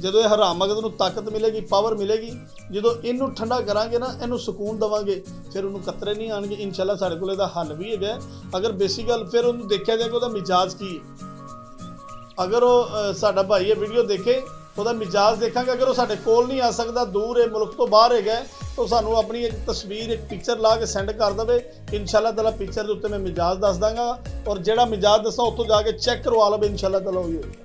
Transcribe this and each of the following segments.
ਜਦੋਂ ਇਹ ਹਰਾਮ ਮਗਜ਼ ਨੂੰ ਤਾਕਤ ਮਿਲੇਗੀ, ਪਾਵਰ ਮਿਲੇਗੀ, ਜਦੋਂ ਇਹਨੂੰ ਠੰਡਾ ਕਰਾਂਗੇ ਨਾ, ਇਹਨੂੰ ਸਕੂਨ ਦੇਵਾਂਗੇ, ਫਿਰ ਉਹਨੂੰ ਕਤਰੇ ਨਹੀਂ ਆਣਗੇ। ਇਨਸ਼ਾਅੱਲਾ ਸਾਡੇ ਕੋਲ ਇਹਦਾ ਹੱਲ ਵੀ ਹੈਗਾ। ਅਗਰ ਬੇਸਿਕਲ ਫਿਰ ਉਹਨੂੰ ਦੇਖਿਆ ਜਾਏਗਾ ਉਹਦਾ ਮਿਜਾਜ ਕੀ ਹੈ। ਅਗਰ ਉਹ ਸਾਡਾ ਭਾਈ ਇਹ ਵੀਡੀਓ ਦੇਖੇ, ਉਹਦਾ ਮਿਜਾਜ ਦੇਖਾਂਗੇ। ਅਗਰ ਉਹ ਸਾਡੇ ਕੋਲ ਨਹੀਂ ਆ ਸਕਦਾ, ਦੂਰ ਹੈ, ਮੁਲਕ ਤੋਂ ਬਾਹਰ ਹੈਗਾ, ਤਾਂ ਸਾਨੂੰ ਆਪਣੀ ਇੱਕ ਤਸਵੀਰ, ਇੱਕ ਪਿਕਚਰ ਲਾ ਕੇ ਸੈਂਡ ਕਰ ਦੇਵੇ। ਇਨਸ਼ਾਅੱਲਾ ਤਾਲਾ ਪਿਕਚਰ ਦੇ ਉੱਤੇ ਮੈਂ ਮਿਜਾਜ ਦੱਸ ਦਾਂਗਾ, ਔਰ ਜਿਹੜਾ ਮਿਜਾਜ ਦੱਸਾਂ ਉੱਥੋਂ ਜਾ ਕੇ ਚੈੱਕ ਕਰਵਾ ਲਵੇ। ਇਨਸ਼ਾਅੱਲਾ ਤਾਲਾ ਉਹੀ ਹੋਏਗਾ।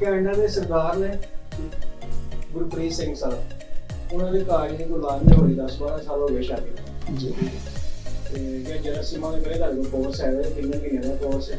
ਕੈਨੇਡਾ ਦੇ ਸਰਦਾਰ ਨੇ ਗੁਰਪ੍ਰੀਤ ਸਿੰਘ ਸਾਹਿਬ, ਉਹਨਾਂ ਦੇ ਘਰ ਹੀ ਗੁਲਾਮ ਨੇ ਹੋਈ 10-12 ਸਾਲ ਹੋ ਗਏ ਸ਼ਾਦੀ ਜੀ। ਤੇ ਜਰਾਸੀਮਾ ਦੇ ਕਰੇ ਤੁਹਾਡੇ ਕੋਲ ਕੋਰਸ ਹੈ, ਕਿੰਨੇ ਮਹੀਨੇ ਦਾ ਕੋਰਸ ਹੈ?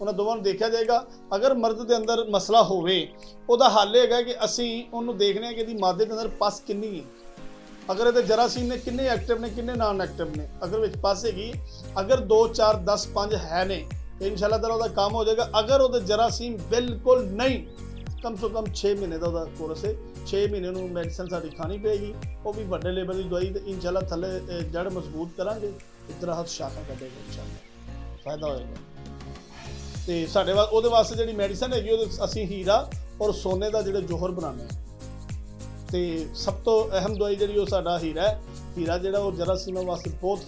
ਉਹਨਾਂ ਦੋਵਾਂ ਨੂੰ ਦੇਖਿਆ ਜਾਏਗਾ। ਅਗਰ ਮਰਦ ਦੇ ਅੰਦਰ ਮਸਲਾ ਹੋਵੇ ਉਹਦਾ ਹੱਲ ਇਹ ਹੈਗਾ ਕਿ ਅਸੀਂ ਉਹਨੂੰ ਦੇਖਦੇ ਹਾਂ ਕਿ ਇਹਦੀ ਮਾਦੇ ਦੇ ਅੰਦਰ ਪਸ ਕਿੰਨੀ ਹੈ, ਅਗਰ ਇਹਦੇ ਜਰਾਸੀਮ ਨੇ ਕਿੰਨੇ ਐਕਟਿਵ ਨੇ ਕਿੰਨੇ ਨਾਨ ਐਕਟਿਵ ਨੇ, ਅਗਰ ਵਿੱਚ ਪਸ ਹੈਗੀ, ਅਗਰ 2 4 10 5 ਹੈ ਨੇ ਤੇ ਇਨਸ਼ਾਅੱਲਾ ਤਾਲਾ ਉਹਦਾ ਕੰਮ ਹੋ ਜਾਏਗਾ। ਅਗਰ ਉਹਦੇ ਜਰਾਸੀਮ ਬਿਲਕੁਲ ਨਹੀਂ, ਕਮ ਸੇ ਕਮ 6 ਮਹੀਨੇ ਦਾ ਉਹਦਾ ਕੋਰਸ ਹੈ, 6 ਮਹੀਨੇ ਨੂੰ ਮੈਡੀਸਨ ਸਾਡੀ ਖਾਣੀ ਪਏਗੀ, ਉਹ ਵੀ ਵੱਡੇ ਲੈਵਲ ਦੀ ਦਵਾਈ, ਤੇ ਇਨਸ਼ਾਅੱਲਾ ਥੱਲੇ ਜੜ ਮਜ਼ਬੂਤ ਕਰਾਂਗੇ, ਦਰਖਤ ਸ਼ਾਖਾ ਕੱਢੇਗਾ, ਇਨਸ਼ਾਅੱਲਾ ਫਾਇਦਾ ਹੋਏਗਾ। ਤੇ ਸਾਡੇ ਉਹਦੇ ਵਾਸਤੇ ਜਿਹੜੀ ਮੈਡੀਸਨ ਹੈਗੀ ਉਹਦੇ ਅਸੀਂ ਹੀਰਾ ਔਰ ਸੋਨੇ ਦਾ ਜਿਹੜੇ ਜੋਹਰ ਬਣਾਉਂਦੇ ਹਾਂ, ਤੇ ਸਭ ਤੋਂ ਅਹਿਮ ਦਵਾਈ ਜਿਹੜੀ ਉਹ ਸਾਡਾ ਹੀਰਾ ਹੈ। ਹੀਰਾ ਜਿਹੜਾ ਉਹ ਜਰਾਸੀਮਾਂ ਵਾਸਤੇ ਬਹੁਤ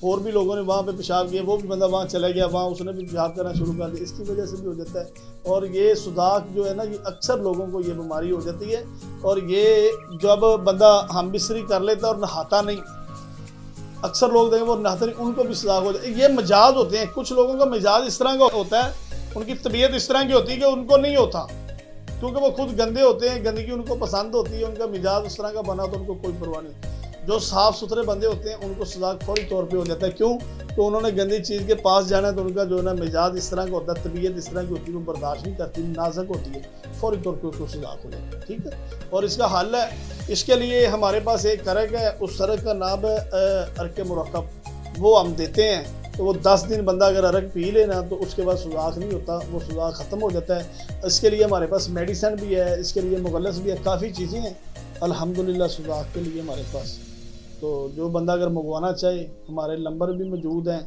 اور بھی لوگوں نے وہاں پہ پیشاب کیا, وہ بھی بندہ وہاں چلا گیا, وہاں اس نے بھی پیشاب کرنا شروع کر دیا, اس کی وجہ سے بھی ہو جاتا ہے. اور یہ صداق جو ہے نا, یہ اکثر لوگوں کو یہ بیماری ہو جاتی ہے, اور یہ جب بندہ ہم بستری کر لیتا ہے اور نہاتا نہیں, اکثر لوگ دیکھیں وہ نہاتے نہیں, ان کو بھی صداق ہو جاتا ہے. یہ مزاج ہوتے ہیں, کچھ لوگوں کا مزاج اس طرح کا ہوتا ہے, ان کی طبیعت اس طرح کی ہوتی ہے کہ ان کو نہیں ہوتا, کیونکہ وہ خود گندے ہوتے ہیں, گندگی ان کو پسند ہوتی ہے, ان کا مزاج اس طرح کا بنا تو ان کو کوئی پرواہ نہیں. جو صاف ستھرے بندے ہوتے ہیں ان کو صداق فوری طور پہ ہو جاتا ہے. کیوں؟ تو انہوں نے گندی چیز کے پاس جانا ہے, تو ان کا جو ہے نا مزاج اس طرح کا ہوتا ہے, طبیعت اس طرح کی ہوتی ہے, وہ برداشت نہیں کرتی, نازک ہوتی ہے, فوری طور پہ اس کو صداق ہو جاتا ہے. ٹھیک ہے, اور اس کا حل ہے, اس کے لیے ہمارے پاس ایک عرق ہے, اس عرق کا نام ہے عرق مرکب, وہ ہم دیتے ہیں. تو وہ 10 دن بندہ اگر عرق پی لینا تو اس کے بعد صداق نہیں ہوتا, وہ صداق ختم ہو جاتا ہے. اس کے لیے ہمارے پاس میڈیسن بھی ہے, اس کے لیے مغلس بھی ہے, کافی چیزیں ہیں الحمدللہ صداق کے لیے ہمارے پاس. تو جو بندہ اگر منگوانا چاہے, ہمارے نمبر بھی موجود ہیں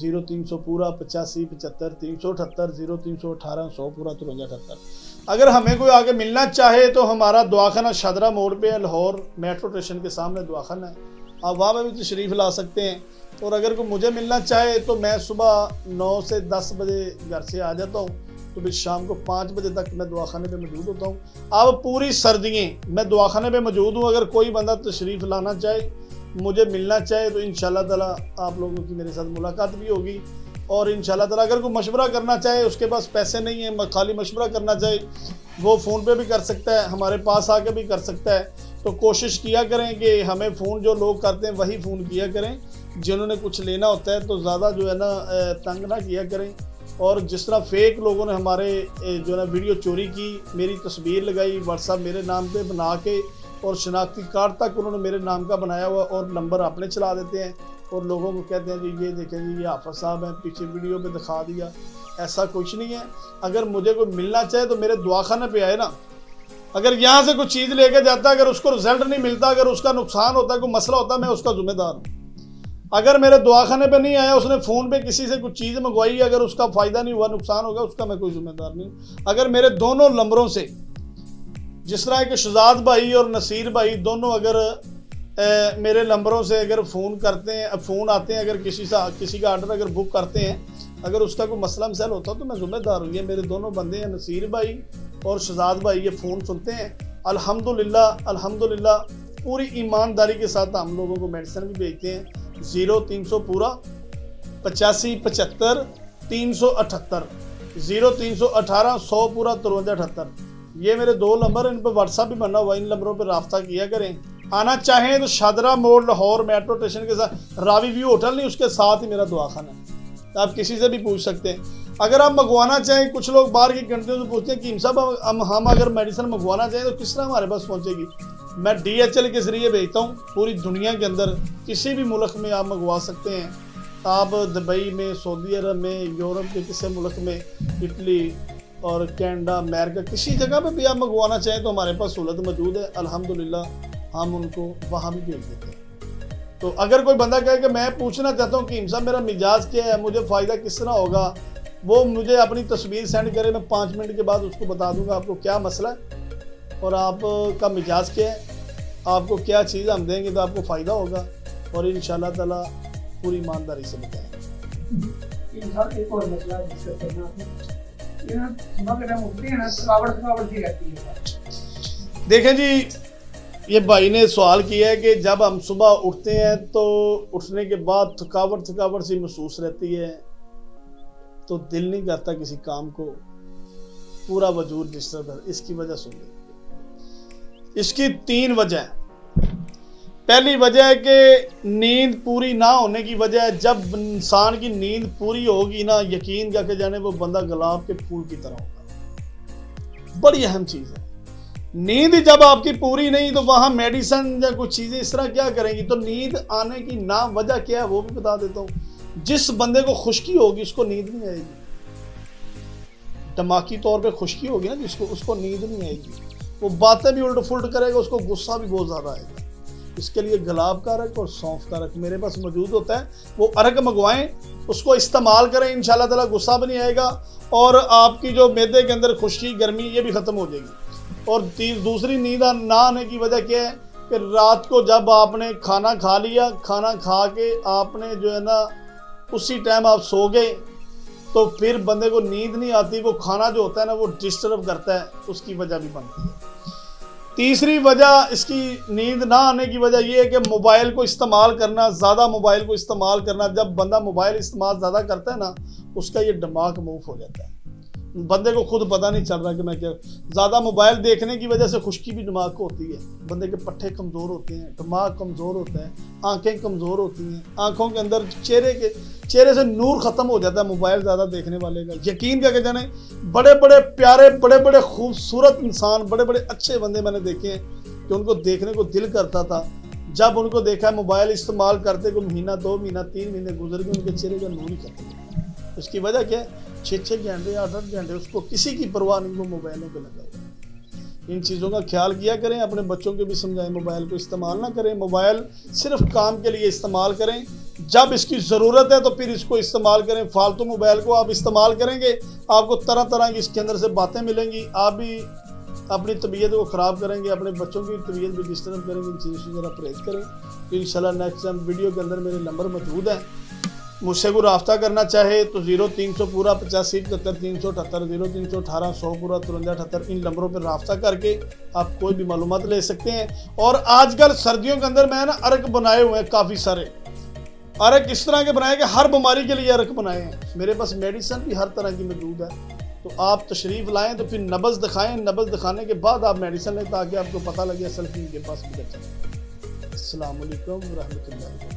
0300 پورا 85 75 378 0318 100 پورا 5378. اگر ہمیں کوئی آگے ملنا چاہے تو ہمارا دواخانہ شادرہ موڑ پہ ہے, لاہور میٹرو اسٹیشن کے سامنے دواخانہ ہے, آپ وہاں پہ بھی تشریف لا سکتے ہیں. اور اگر کوئی مجھے ملنا چاہے تو میں صبح 9 سے 10 بجے گھر سے آ جاتا ہوں, تو پھر شام کو 5 بجے تک میں دواخانے پہ موجود ہوتا ہوں. اب پوری سردییں میں دواخانے پہ موجود ہوں. اگر کوئی بندہ تشریف لانا چاہے, مجھے ملنا چاہے, تو انشاءاللہ تعالیٰ آپ لوگوں کی میرے ساتھ ملاقات بھی ہوگی. اور انشاءاللہ تعالیٰ اگر کوئی مشورہ کرنا چاہے, اس کے پاس پیسے نہیں ہیں, خالی مشورہ کرنا چاہے, وہ فون پہ بھی کر سکتا ہے, ہمارے پاس آ کے بھی کر سکتا ہے. تو کوشش کیا کریں کہ ہمیں فون جو لوگ کرتے ہیں وہی فون کیا کریں, جنہوں نے کچھ لینا ہوتا ہے, تو زیادہ جو ہے نا تنگ نہ کیا کریں. اور جس طرح فیک لوگوں نے ہمارے جو ہے نا ویڈیو چوری کی, میری تصویر لگائی واٹس ایپ میرے نام پہ بنا کے, اور شناختی کارڈ تک انہوں نے میرے نام کا بنایا ہوا, اور نمبر اپنے چلا دیتے ہیں, اور لوگوں کو کہتے ہیں کہ یہ دیکھیں جی یہ حافظ صاحب ہیں, پیچھے ویڈیو پہ دکھا دیا. ایسا کچھ نہیں ہے. اگر مجھے کوئی ملنا چاہے تو میرے دواخانے پہ آئے نا, اگر یہاں سے کوئی چیز لے کے جاتا ہے, اگر اس کو رزلٹ نہیں ملتا, اگر اس کا نقصان ہوتا ہے, کوئی مسئلہ ہوتا ہے, میں اس کا ذمہ دار ہوں. اگر میرے دواخانے پہ نہیں آیا, اس نے فون پہ کسی سے کچھ چیز منگوائی, اگر اس کا فائدہ نہیں ہوا, نقصان ہوگا, اس کا میں کوئی ذمہ دار نہیں. اگر میرے دونوں نمبروں سے, جس طرح کہ شہزاد بھائی اور نصیر بھائی دونوں اگر میرے نمبروں سے اگر فون کرتے ہیں, فون آتے ہیں, اگر کسی کا آرڈر اگر بک کرتے ہیں, اگر اس کا کوئی مسئلہ مسائل ہوتا تو میں ذمہ دار ہوں. یہ میرے دونوں بندے ہیں, نصیر بھائی اور شہزاد بھائی, یہ فون سنتے ہیں. الحمدللہ پوری ایمانداری کے ساتھ ہم لوگوں کو میڈیسن بھی بھیجتے ہیں. 0300 پورا 85 75 378 0318 100 پورا 5378. یہ میرے 2 نمبر, ان پہ واٹس ایپ بھی بنا ہوا, ان نمبروں پہ رابطہ کیا کریں. آنا چاہیں تو شادرہ موڑ لاہور میٹرو اسٹیشن کے ساتھ راوی ویو ہوٹل نہیں, اس کے ساتھ ہی میرا دواخانہ ہے, آپ کسی سے بھی پوچھ سکتے ہیں. اگر آپ منگوانا چاہیں, کچھ لوگ باہر کی کنٹریوں سے پوچھتے ہیں کہ صاحب ہم اگر میڈیسن منگوانا چاہیں تو کس طرح ہمارے پاس پہنچے گی. میں DHL کے ذریعے بھیجتا ہوں پوری دنیا کے اندر, کسی بھی ملک میں آپ منگوا سکتے ہیں. آپ دبئی میں, سعودی عرب میں, یورپ کے کسی ملک میں, اٹلی اور کینیڈا, امریکہ, کسی جگہ پہ بھی آپ منگوانا چاہیں تو ہمارے پاس سہولت موجود ہے. الحمدللہ ہم ان کو وہاں بھی بھیج دیتے ہیں. تو اگر کوئی بندہ کہے کہ میں پوچھنا چاہتا ہوں کہ صاحب میرا مزاج کیا ہے, مجھے فائدہ کس طرح ہوگا, وہ مجھے اپنی تصویر سینڈ کرے, میں 5 منٹ کے بعد اس کو بتا دوں گا آپ کو کیا مسئلہ ہے اور آپ کا مزاج کیا ہے, آپ کو کیا چیز ہم دیں گے تو آپ کو فائدہ ہوگا. اور انشاءاللہ تعالیٰ پوری ایمانداری سے بتائیں. ایک اور مسئلہ ڈسکس کرنا آپ نے, صبح کے ٹائم اٹھتے ہیں نا, تھکاوٹ سی رہتی ہے. دیکھیں جی, یہ بھائی نے سوال کیا ہے کہ جب ہم صبح اٹھتے ہیں تو اٹھنے کے بعد تھکاوٹ سی محسوس رہتی ہے, تو دل نہیں کرتا کسی کام کو, پورا وجود ڈسٹرب ہے. اس کی وجہ سن لیں, اس کی 3 وجہ ہیں. پہلی وجہ ہے کہ نیند پوری نہ ہونے کی وجہ ہے. جب انسان کی نیند پوری ہوگی نا, یقین کر کے جانے وہ بندہ گلاب کے پھول کی طرح ہوگا. بڑی اہم چیز ہے. نیند جب آپ کی پوری نہیں تو وہاں میڈیسن یا کچھ چیزیں اس طرح کیا کریں گی. تو نیند آنے کی نہ وجہ کیا ہے وہ بھی بتا دیتا ہوں. جس بندے کو خشکی ہوگی اس کو نیند نہیں آئے گی, دماغی طور پہ خشکی ہوگی نا جس کو, اس کو نیند نہیں آئے گی, وہ باتیں بھی الٹ پلٹ کرے گا, اس کو غصہ بھی بہت زیادہ آئے گا. اس کے لیے گلاب کا عرق اور سونف کا عرق میرے پاس موجود ہوتا ہے. وہ عرق منگوائیں, اس کو استعمال کریں, انشاءاللہ تعالیٰ غصہ بھی نہیں آئے گا, اور آپ کی جو معدے کے اندر خشکی, گرمی, یہ بھی ختم ہو جائے گی. اور دوسری نیند نہ آنے کی وجہ کیا ہے کہ رات کو جب آپ نے کھانا کھا لیا، کھانا کھا کے آپ نے جو ہے نا اسی ٹائم آپ سو گئے تو پھر بندے کو نیند نہیں آتی، وہ کھانا جو ہوتا ہے نا وہ ڈسٹرب کرتا ہے، اس کی وجہ بھی بنتی ہے۔ تیسری وجہ اس کی نیند نہ آنے کی وجہ یہ ہے کہ موبائل کو استعمال کرنا، زیادہ موبائل کو استعمال کرنا۔ جب بندہ موبائل استعمال زیادہ کرتا ہے نا اس کا یہ دماغ موف ہو جاتا ہے، بندے کو خود پتہ نہیں چل رہا کہ میں کیا۔ زیادہ موبائل دیکھنے کی وجہ سے خشکی بھی دماغ کو ہوتی ہے، بندے کے پٹھے کمزور ہوتے ہیں، دماغ کمزور ہوتا ہے، آنکھیں کمزور ہوتی ہیں، آنکھوں کے اندر چہرے سے نور ختم ہو جاتا ہے موبائل زیادہ دیکھنے والے کا۔ یقین کیا کہ جانے بڑے بڑے پیارے، بڑے بڑے خوبصورت انسان، بڑے بڑے اچھے بندے میں نے دیکھے ہیں کہ ان کو دیکھنے کو دل کرتا تھا، جب ان کو دیکھا موبائل استعمال کرتے کو مہینہ 2 مہینہ 3 مہینے گزر گئے، ان کے چہرے کا نور ہی ختم ہو گیا۔ اس کی وجہ کیا ہے؟ 6 گھنٹے 8 گھنٹے اس کو کسی کی پرواہ نہیں، وہ موبائلوں پہ لگا ہوا ہے۔ ان چیزوں کا خیال کیا کریں، اپنے بچوں کے بھی سمجھائیں موبائل کو استعمال نہ کریں، موبائل صرف کام کے لیے استعمال کریں، جب اس کی ضرورت ہے تو پھر اس کو استعمال کریں۔ فالتو موبائل کو آپ استعمال کریں گے، آپ کو طرح طرح کی اس کے اندر سے باتیں ملیں گی، آپ بھی اپنی طبیعت کو خراب کریں گے، اپنے بچوں کی طبیعت بھی ڈسٹرب کریں گے۔ ان چیزوں سے ذرا پرہیز کریں۔ انشاءاللہ نیکسٹ ٹائم ویڈیو کے اندر میرے نمبر موجود ہیں، مجھ سے کوئی رابطہ کرنا چاہے تو 0300 پورا 85 73 378 0318 100 پورا 53 78 ان نمبروں پر رابطہ کر کے آپ کوئی بھی معلومات لے سکتے ہیں۔ اور آج کل سردیوں کے اندر میں نے ارک بنائے ہوئے ہیں، کافی سارے ارک اس طرح کے بنائے کہ ہر بیماری کے لیے ارک بنائے ہیں۔ میرے پاس میڈیسن بھی ہر طرح کی موجود ہے، تو آپ تشریف لائیں تو پھر نبض دکھائیں، نبض دکھانے کے بعد آپ میڈیسن لیں تاکہ آپ کو پتہ لگے اصل کی ان کے پاس بھی۔ السلام علیکم ورحمۃ اللہ۔